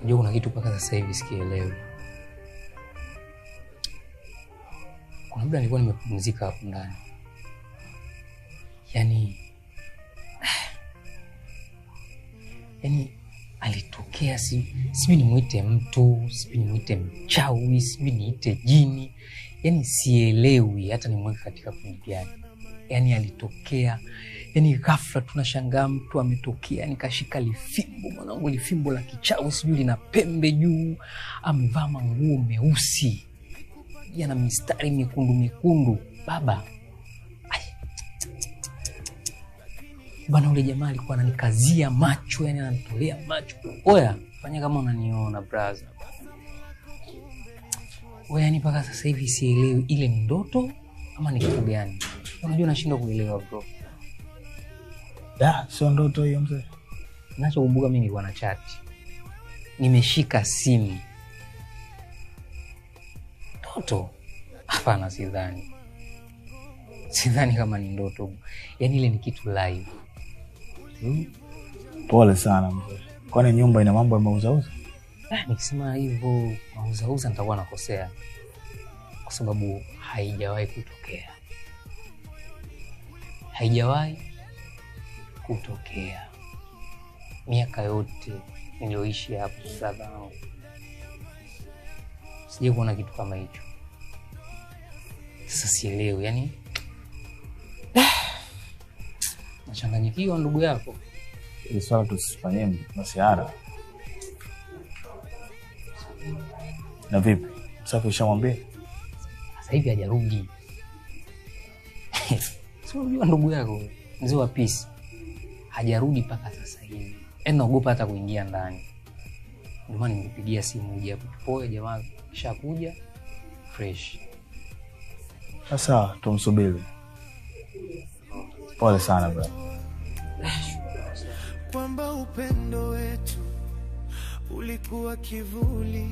Unajua kuna kitu mpaka sasa hivi sikielewi. Kuna muda nilikuwa nimepumzika hapo ndani. Yaani alitokea sibi nimuite mtu, sibi nimuite mchawi, sibi niite jini. Yaani sielewi hata nimweke katika kundi gani. Yaani alitokea, yaani ghafla tunashangaa mtu ametokea, nikashika lifimbo, mwanangu lifimbo la kichawi, sibi lina pembe juu, amevaa manguo meusi, yana mistari mekundu. Baba. Bana ule jamaa alikuwa ananikazia macho, yani ananitolea macho. Oya, fanya kama unaniona brother. Oya, yani mpaka sasa hivi sielewi ile ni ndoto ama ni kitu gani. Unajua nashindwa kuelewa bro. Sio ndoto hiyo mzee. Ninachokumbuka mimi nilikuwa na chat. Nimeshika simu. Ndoto? Hapana, sidhani. Sidhani kama ni ndoto. Yaani ile ni kitu live. Pole sana mzee. Kwani nyumba ina mambo ya mauzauza? Nikisema hivyo mauzauza nitakuwa nakosea. Kwa sababu haijawahi kutokea. Haijawahi kutokea. Miaka yote nilioishi hapo brother wangu. Sije kuona kitu kama hicho. Sasa sielewi, yani nachanganyikiwa ndugu yako. Ili swala tusifanyie masiara. Na vipi? Safi ushamwambia? Sasa hivi hajarudi. Sio unajua ndugu yako, mzee wa peace. Hajarudi mpaka sasa hivi. Naogopa hata kuingia ndani. Ndio maana nimepigia simu uje hapo. Poa jamaa, kishakuja fresh. Sasa tumsubiri. Pole sana bro. Kwamba upendo wetu ulikuwa kivuli.